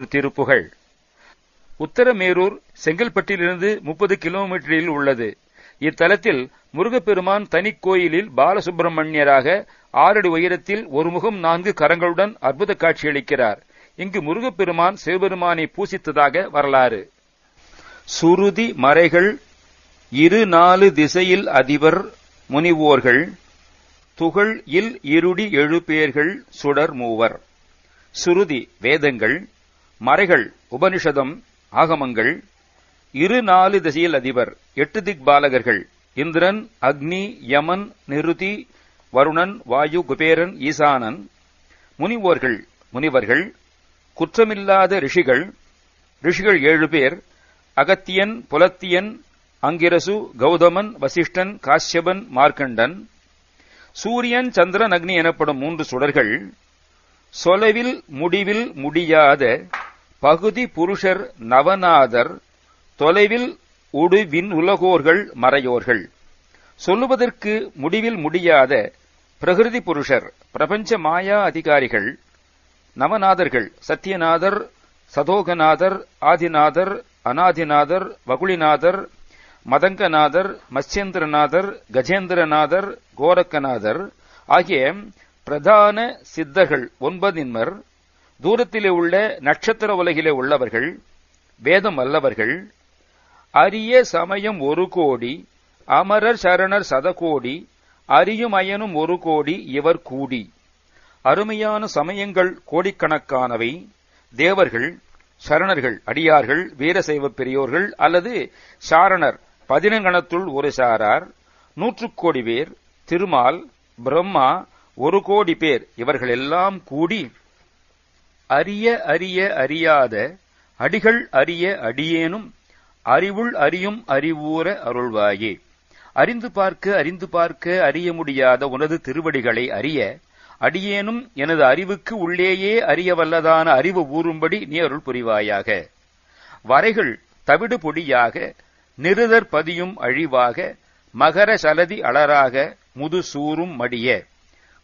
திருப்புகழ். உத்தரமேரூர் செங்கல்பட்டிலிருந்து 30 கிலோமீட்டரில் உள்ளது. இத்தலத்தில் முருகப்பெருமான் தனிக்கோயிலில் பாலசுப்பிரமணியராக 6 அடி உயரத்தில் ஒரு முகம் 4 கரங்களுடன் அற்புத காட்சியளிக்கிறார். இங்கு முருகப்பெருமான் சிவபெருமானை பூசித்ததாக வரலாறு. சுருதி மறைகள் 4 திசையில் அதிபர் முனிவோர்கள் துகள் இல் இருடி எழுபேர்கள் சுடர் மூவர். சுருதி வேதங்கள், மறைகள் உபனிஷதம் ஆகமங்கள், 4 திசையில் அதிபர் 8 திக்பாலகர்கள் இந்திரன், அக்னி, யமன், நிருதி, வருணன், வாயு, குபேரன், ஈசானன். முனிவர்கள் குற்றமில்லாத ரிஷிகள் 7 பேர், அகத்தியன், புலத்தியன், அங்கிரசு, கௌதமன், வசிஷ்டன், காஷ்யபன், மார்க்கண்டன். சூரியன், சந்திரன், அக்னி எனப்படும் 3 சுடர்கள். சொலவில் முடிவில் முடியாத பகுதி புருஷர் நவநாதர், தொலைவில் உடுவின் உலகோர்கள் மறையோர்கள். சொல்லுவதற்கு முடிவில் முடியாத பிரகிருதி புருஷர் பிரபஞ்ச மாயா அதிகாரிகள். நவநாதர்கள் சத்யநாதர், சதோகநாதர், ஆதிநாதர், அநாதிநாதர், வகுளிநாதர், மதங்கநாதர், மத்ஸ்யேந்திரநாதர், கஜேந்திரநாதர், கோரக்கநாதர் ஆகிய பிரதான சித்தர்கள் 9 தூரத்திலே உள்ள நட்சத்திர உலகிலே உள்ளவர்கள், வேதம் அல்லவர்கள். அரிய சமயம் 1 கோடி, அமரர் சரணர் சதகோடி, அறியும் அயனும் 1 கோடி இவர் கூடி. அருமையான சமயங்கள் கோடிக்கணக்கானவை. தேவர்கள், சரணர்கள், அடியார்கள், வீரசைவ பெரியோர்கள் அல்லது சாரணர் 14 ஒரு சாரார், 100 கோடி பேர், திருமால், பிரம்மா 1 கோடி பேர், இவர்களெல்லாம் கூடி அறியாத அடிகள் அறிய அடியேனும் அறிவுள் அறியும் அறிவூர அருள்வாயே. அறிந்து பார்க்க அறிய முடியாத உனது திருவடிகளை அறிய அடியேனும் எனது அறிவுக்கு உள்ளேயே அறிய வல்லதான அறிவு ஊறும்படி நீ அருள் புரிவாயாக. வரைகள் தவிடு பொடியாக, நிருதர் பதியும் அழிவாக, மகர சலதி அலராக, முது சூரும் மடிய.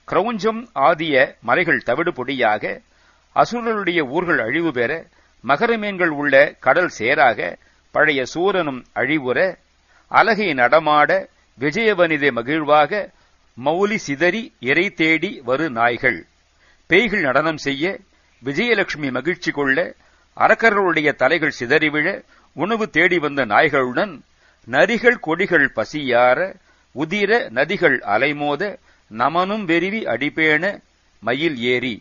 கிரௌஞ்சம் ஆதிய மலைகள் தவிடு பொடியாக, அசுரருடைய ஊர்கள் அழிவு பெற, மகரமீன்கள் உள்ள கடல் சேராக, பழைய சூரனும் அழிவுற, அலகை நடமாட, விஜயவனிதை மகிழ்வாக, மௌலி சிதறி இறை தேடி வரு நாய்கள். பேய்கள் நடனம் செய்ய, விஜயலட்சுமி மகிழ்ச்சி கொள்ள, அரக்கர்களுடைய தலைகள் சிதறிவிழ, உணவு தேடி வந்த நாய்களுடன், நரிகள் கொடிகள் பசியார, உதிர நதிகள் அலைமோத, நமனும் வெறிவி அடிபேண மயில் ஏறி.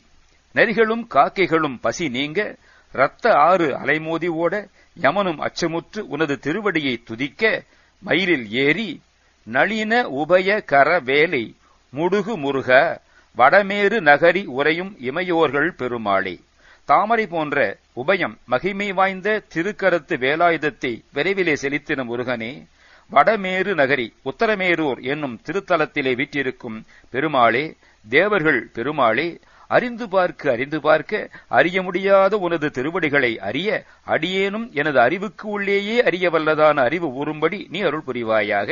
நரிகளும் காக்கைகளும் பசி நீங்க, இரத்த ஆறு அலைமோதி ஓட, யமனும் அச்சமுற்று உனது திருவடியை துதிக்க, மயிலில் ஏறி. நளின உபய கர வேலை முடுகு முருக, வடமேறு நகரி உரையும் இமையோர்கள் பெருமாளே. தாமரை போன்ற உபயம் மகிமை வாய்ந்த திருக்கரத்து வேலாயுதத்தை விரைவிலே செலுத்தின முருகனே, வடமேறு நகரி உத்தரமேரூர் என்னும் திருத்தலத்திலே வீற்றிருக்கும் பெருமாளே, தேவர்கள் பெருமாளே, அறிந்து பார்க்க அறிய முடியாத உனது திருவடிகளை அறிய அடியேனும் எனது அறிவுக்கு உள்ளேயே அறிய வல்லதான அறிவு ஊறும்படி நீ அருள் புரிவாயாக.